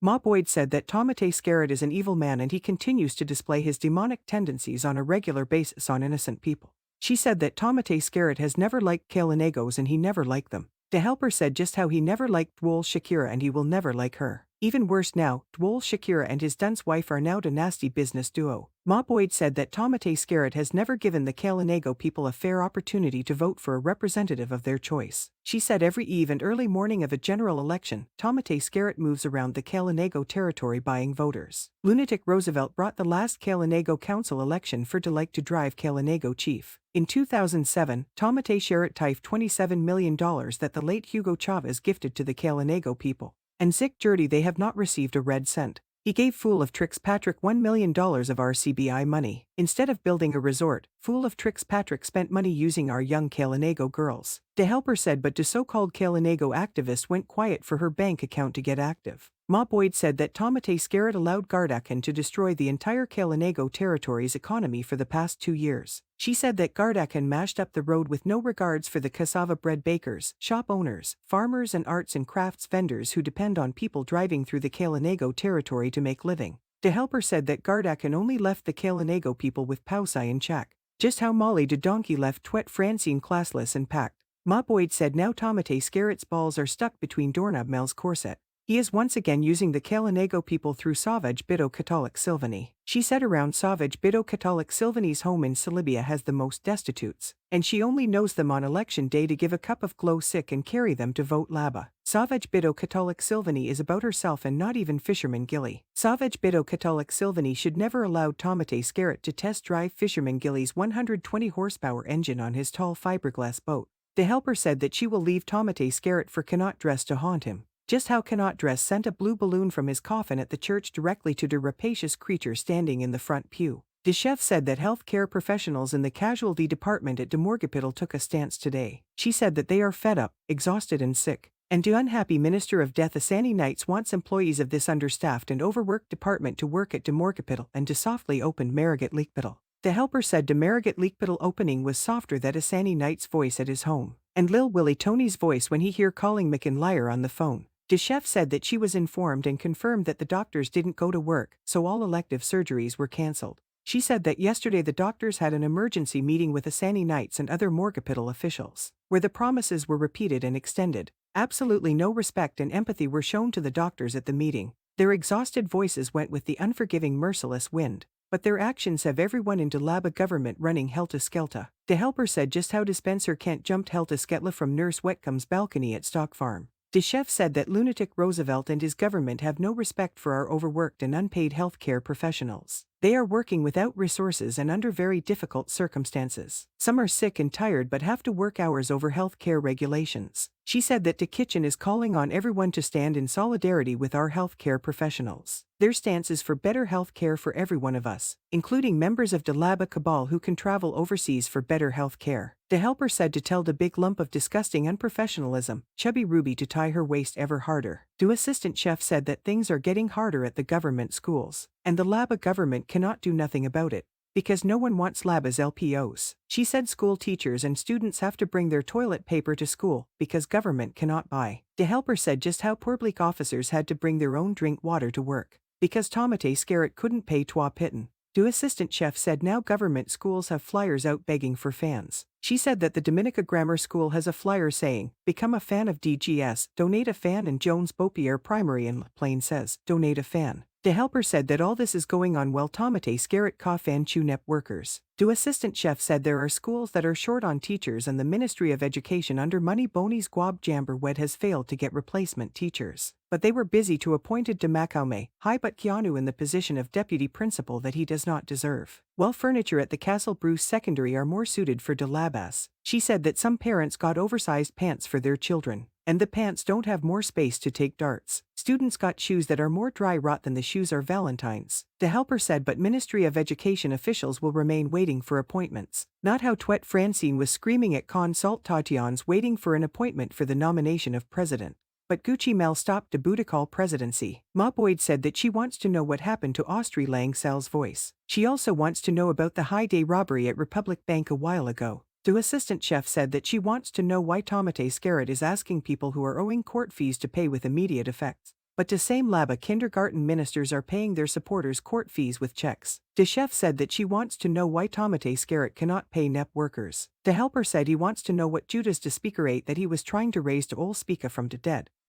Ma Boyd said that Tomatay Skerrit is an evil man and he continues to display his demonic tendencies on a regular basis on innocent people. She said that Tomatay Skerrit has never liked Kalinagoes and he never liked them. The helper said just how he never liked Dwoll Shakira and he will never like her. Even worse now, Dwoll Shakira and his Dunce Wife are now a nasty business duo. Ma Boyd said that Tomatay Skerrit has never given the Kalinago people a fair opportunity to vote for a representative of their choice. She said every eve and early morning of a general election, Tomatay Skerrit moves around the Kalinago Territory buying voters. Lunatic Roosevelt brought the last Kalinago Council election for Delight to drive Kalinago chief. In 2007, Tomatay Sherrit tiefed $27 million that the late Hugo Chavez gifted to the Kalinago people. And sick jourdi they have not received a red cent. He gave Fool of Tricks Patrick $1 million of RCBI money. Instead of building a resort, Fool of Tricks Patrick spent money using our young Kalinago girls. The helper said but the so-called Kalinago activist went quiet for her bank account to get active. Ma Boyd said that Tomatay Skerrit allowed Gardakhan to destroy the entire Kalinago Territory's economy for the past 2 years. She said that Gardakhan mashed up the road with no regards for the Cassava bread bakers, shop owners, farmers and arts and crafts vendors who depend on people driving through the Kalinago Territory to make living. The helper said that Gardakhan only left the Kalinago people with pousyé and chak, just how Molly de Donkey left Twet Francine classless and packed. Ma Boyd said now Tomatay Skerrit's balls are stuck between Doorknob Mel's corset. He is once again using the Kalinago people through Sovaj Bidoe Katolic Sylvanie. She said around Sovaj Bidoe Katolic Sylvanie's home in Salybia has the most destitutes, and she only knows them on election day to give a cup of Glo Sik and carry them to vote labah. Sovaj Bidoe Katolic Sylvanie is about herself and not even Fisherman Gilly. Sovaj Bidoe Katolic Sylvanie should never allow Tomatay Skerrit to test drive Fisherman Gilly's 120 horsepower engine on his tall fibreglass boat. The helper said that she will leave Tomatay Skerrit for cannot dress to haunt him. Just how cannot dress sent a blue balloon from his coffin at the church directly to the Rapacious Creature standing in the front pew. The chef said that health care professionals in the casualty department at Demorgapital took a stance today. She said that they are fed up, exhausted and sick. And the unhappy Minister of Death Asani Knights wants employees of this understaffed and overworked department to work at Demorgapital and to softly open Marigat Leakpital. The helper said Demarigat Leakpital opening was softer than Asani Knight's voice at his home, and Lil Willie Tony's voice when he hear calling Mick liar on the phone. The chef said that she was informed and confirmed that the doctors didn't go to work, so all elective surgeries were cancelled. She said that yesterday the doctors had an emergency meeting with Asani Knights and other Morgapital officials, where the promises were repeated and extended. Absolutely no respect and empathy were shown to the doctors at the meeting. Their exhausted voices went with the unforgiving merciless wind, but their actions have everyone into labah government running helter-skelter. The helper said just how dispenser can't jumped helter-skelter from Nurse Wetcomb's balcony at Stock Farm. The chef said that Lunatic Roosevelt and his government have no respect for our overworked and unpaid healthcare professionals. They are working without resources and under very difficult circumstances. Some are sick and tired but have to work hours over healthcare regulations. She said that the kitchen is calling on everyone to stand in solidarity with our healthcare professionals. Their stance is for better healthcare for every one of us, including members of the labah cabal who can travel overseas for better healthcare. The helper said to tell the big lump of disgusting unprofessionalism, chubby Ruby to tie her waist ever harder. The assistant chef said that things are getting harder at the government schools, and the labah government cannot do nothing about it, because no one wants labah's LPOs. She said school teachers and students have to bring their toilet paper to school, because government cannot buy. The helper said just how public officers had to bring their own drink water to work, because Tomatay Skerrit couldn't pay twa pitin. The assistant chef said now government schools have flyers out begging for fans. She said that the Dominica Grammar School has a flyer saying, become a fan of DGS, donate a fan, and Jones Beaupierre Primary in La Plaine says, donate a fan. The helper said that all this is going on while Tomatay Skerrit coffin tunep workers. The assistant chef said there are schools that are short on teachers and the Ministry of Education under Money Boney's Guab Jamber Wed has failed to get replacement teachers. But they were busy to appointed to Macaume, High but Keanu in the position of deputy principal that he does not deserve. While furniture at the Castle Bruce Secondary are more suited for de labas, she said that some parents got oversized pants for their children, and the pants don't have more space to take darts. Students got shoes that are more dry rot than the shoes are Valentine's. The helper said but Ministry of Education officials will remain waiting for appointments. Not how Twet Francine was screaming at consultations waiting for an appointment for the nomination of president. But Gucci Mel stopped the Boudiccal presidency. Ma Boyd said that she wants to know what happened to Austri Langsel's voice. She also wants to know about the high-day robbery at Republic Bank a while ago. The assistant chef said that she wants to know why Tomatay Skerrit is asking people who are owing court fees to pay with immediate effects. But to same labah kindergarten ministers are paying their supporters court fees with checks. The chef said that she wants to know why Tomatay Skerrit cannot pay NEP workers. The helper said he wants to know what Judas to speakerate that he was trying to raise Dwoll Shakira from the dead.